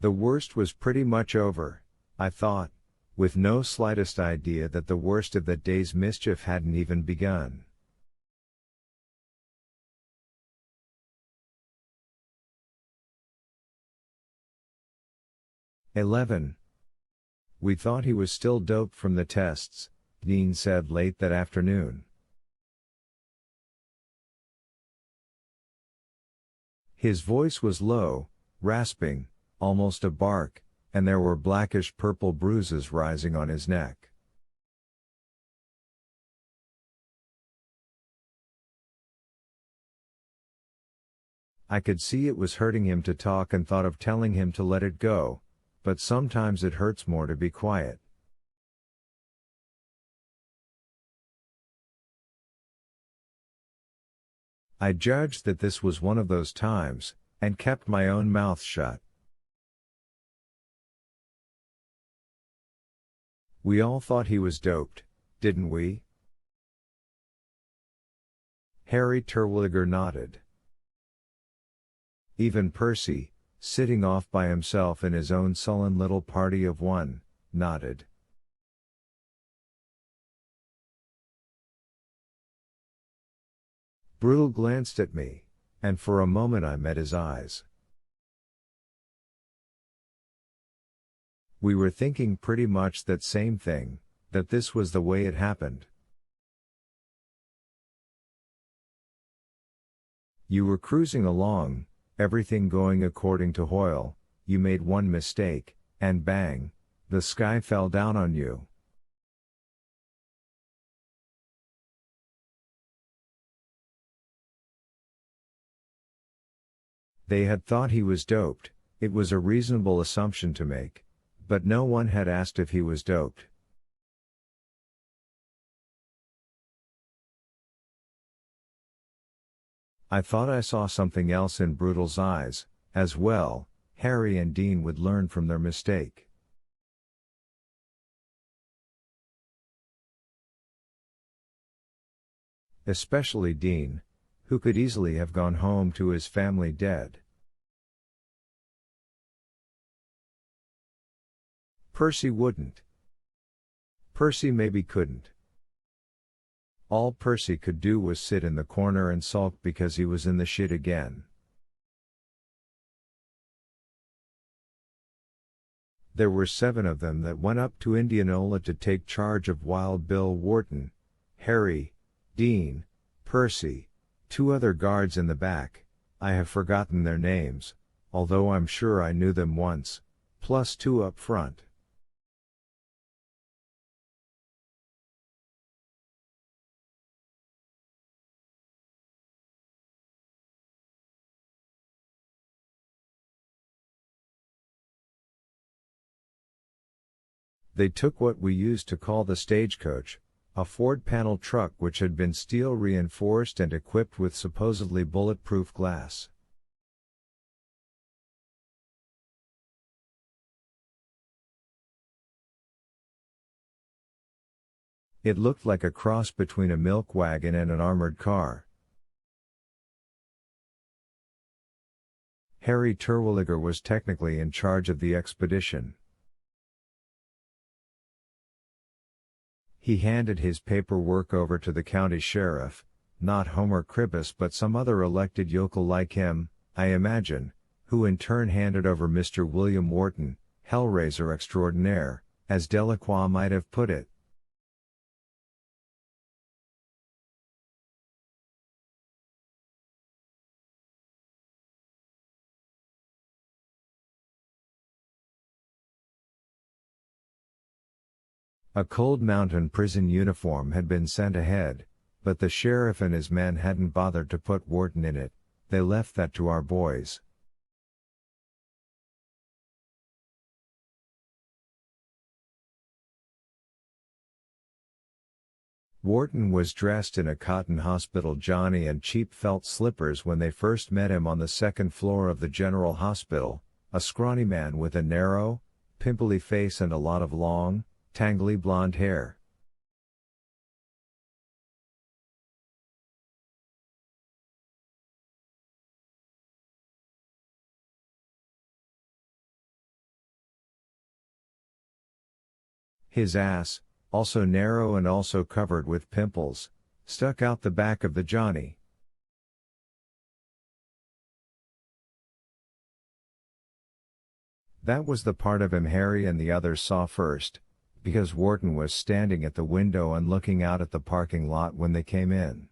The worst was pretty much over, I thought, with no slightest idea that the worst of that day's mischief hadn't even begun. "11. We thought he was still doped from the tests," Dean said late that afternoon. His voice was low, rasping, almost a bark, and there were blackish-purple bruises rising on his neck. I could see it was hurting him to talk and thought of telling him to let it go, but sometimes it hurts more to be quiet. I judged that this was one of those times, and kept my own mouth shut. We all thought he was doped, didn't we? Harry Terwilliger nodded. Even Percy, sitting off by himself in his own sullen little party of one, nodded. Brutal glanced at me, and for a moment I met his eyes. We were thinking pretty much that same thing, that this was the way it happened. You were cruising along, everything going according to Hoyle, you made one mistake, and bang, the sky fell down on you. They had thought he was doped, it was a reasonable assumption to make, but no one had asked if he was doped. I thought I saw something else in Brutal's eyes, as well. Harry and Dean would learn from their mistake. Especially Dean, who could easily have gone home to his family dead. Percy wouldn't. Percy maybe couldn't. All Percy could do was sit in the corner and sulk because he was in the shit again. There were 7 of them that went up to Indianola to take charge of Wild Bill Wharton, Harry, Dean, Percy, 2 other guards in the back, I have forgotten their names, although I'm sure I knew them once, plus 2 up front. They took what we used to call the stagecoach, a Ford panel truck which had been steel reinforced and equipped with supposedly bulletproof glass. It looked like a cross between a milk wagon and an armored car. Harry Terwilliger was technically in charge of the expedition. He handed his paperwork over to the county sheriff, not Homer Cribbus but some other elected yokel like him, I imagine, who in turn handed over Mr. William Wharton, Hellraiser extraordinaire, as Delacroix might have put it. A cold mountain prison uniform had been sent ahead, but the sheriff and his men hadn't bothered to put Wharton in it, they left that to our boys. Wharton was dressed in a cotton hospital johnny and cheap felt slippers when they first met him on the 2nd floor of the General Hospital, a scrawny man with a narrow, pimply face and a lot of long, tangly blonde hair. His ass, also narrow and also covered with pimples, stuck out the back of the Johnny. That was the part of him Harry and the others saw first, because Wharton was standing at the window and looking out at the parking lot when they came in.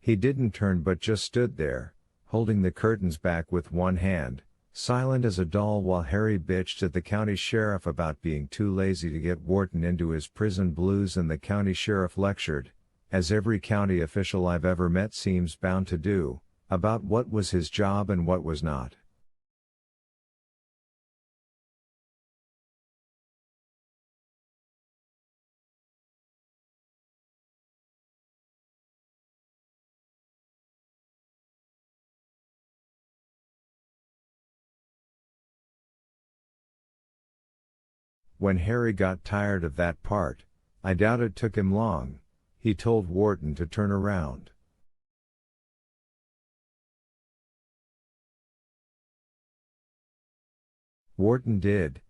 He didn't turn but just stood there, holding the curtains back with one hand, silent as a doll while Harry bitched at the county sheriff about being too lazy to get Wharton into his prison blues, and the county sheriff lectured, as every county official I've ever met seems bound to do, about what was his job and what was not. When Harry got tired of that part, I doubt it took him long, he told Wharton to turn around. Wharton did.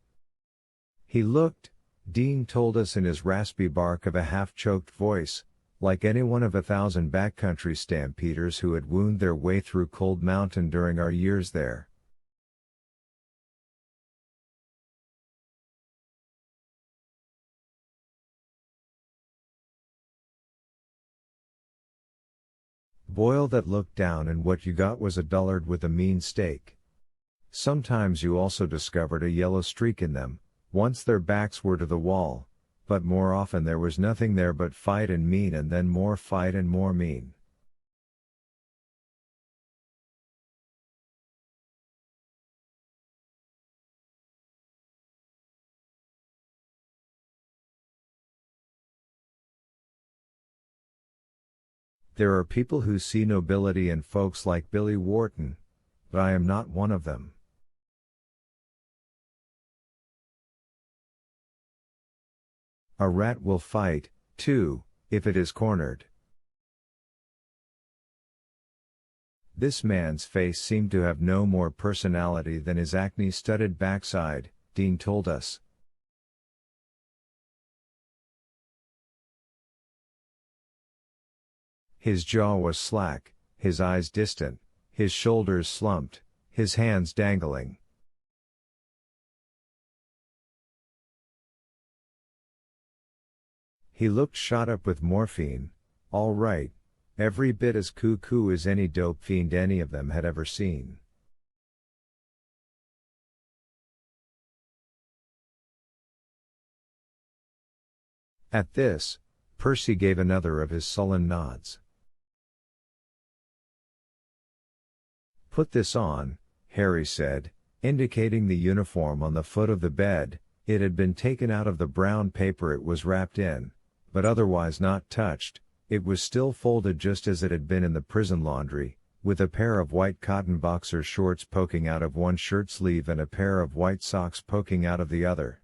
He looked, Dean told us in his raspy bark of a half-choked voice, like any one of 1,000 backcountry stampeders who had wound their way through Cold Mountain during our years there. Boil that looked down, and what you got was a dullard with a mean steak. Sometimes you also discovered a yellow streak in them, once their backs were to the wall, but more often there was nothing there but fight and mean, and then more fight and more mean. There are people who see nobility in folks like Billy Wharton, but I am not one of them. A rat will fight, too, if it is cornered. This man's face seemed to have no more personality than his acne-studded backside, Dean told us. His jaw was slack, his eyes distant, his shoulders slumped, his hands dangling. He looked shot up with morphine, all right, every bit as cuckoo as any dope fiend any of them had ever seen. At this, Percy gave another of his sullen nods. Put this on, Harry said, indicating the uniform on the foot of the bed. It had been taken out of the brown paper it was wrapped in, but otherwise not touched. It was still folded just as it had been in the prison laundry, with a pair of white cotton boxer shorts poking out of one shirt sleeve and a pair of white socks poking out of the other.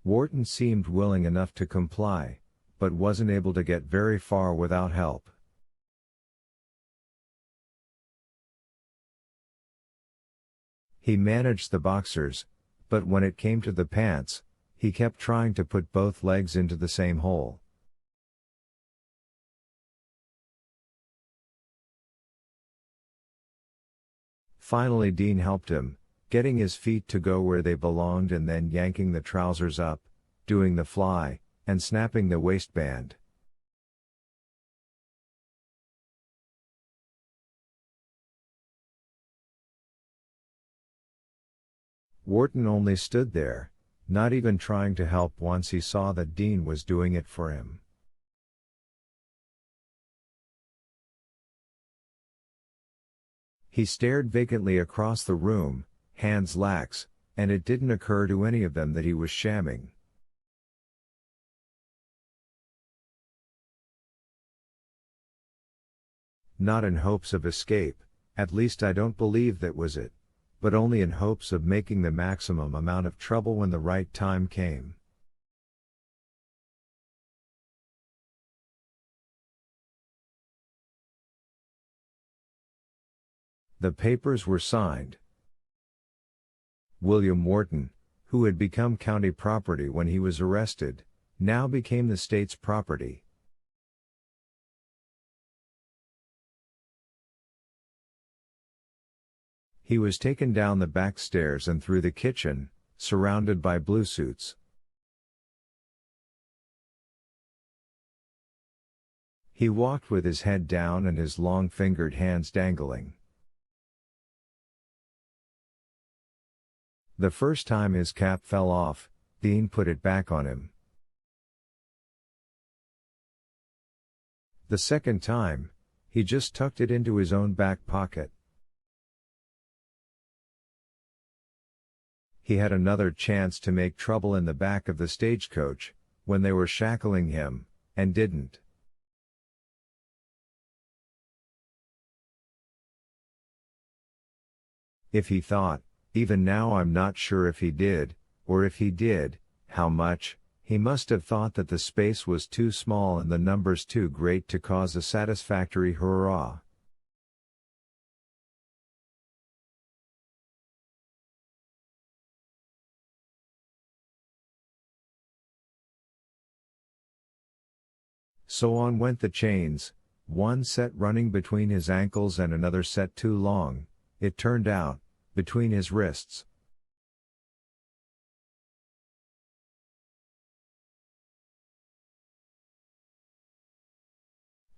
Wharton seemed willing enough to comply, but wasn't able to get very far without help. He managed the boxers, but when it came to the pants, he kept trying to put both legs into the same hole. Finally Dean helped him, getting his feet to go where they belonged and then yanking the trousers up, doing the fly, and snapping the waistband. Wharton only stood there, not even trying to help once he saw that Dean was doing it for him. He stared vacantly across the room, hands lax, and it didn't occur to any of them that he was shamming. not in hopes of escape, at least I don't believe that was it, but only in hopes of making the maximum amount of trouble when the right time came. The papers were signed. William Wharton, who had become county property when he was arrested, now became the state's property. He was taken down the back stairs and through the kitchen, surrounded by bluesuits. He walked with his head down and his long-fingered hands dangling. The first time his cap fell off, Dean put it back on him. The second time, he just tucked it into his own back pocket. He had another chance to make trouble in the back of the stagecoach, when they were shackling him, and didn't. If he thought, even now I'm not sure if he did, or if he did, how much, he must have thought that the space was too small and the numbers too great to cause a satisfactory hurrah. So on went the chains, one set running between his ankles and another set too long, it turned out, between his wrists.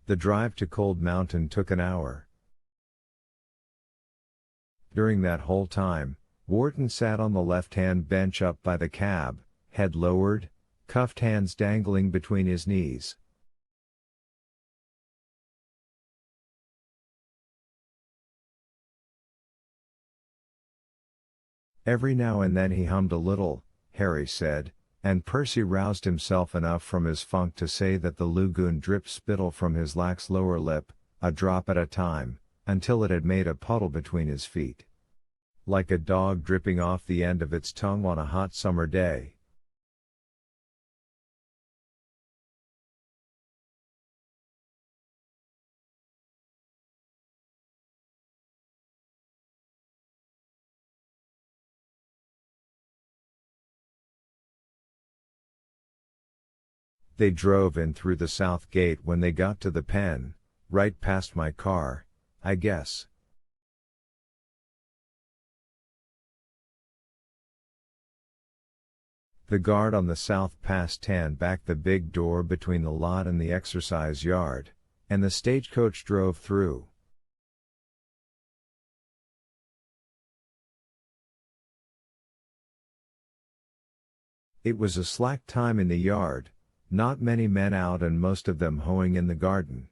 The drive to Cold Mountain took an hour. During that whole time, Wharton sat on the left-hand bench up by the cab, head lowered, cuffed hands dangling between his knees. Every now and then he hummed a little, Harry said, and Percy roused himself enough from his funk to say that the lagoon dripped spittle from his lax lower lip, a drop at a time, until it had made a puddle between his feet. Like a dog dripping off the end of its tongue on a hot summer day. They drove in through the south gate when they got to the pen, right past my car, I guess. The guard on the south pass tanned back the big door between the lot and the exercise yard, and the stagecoach drove through. It was a slack time in the yard, not many men out and most of them hoeing in the garden.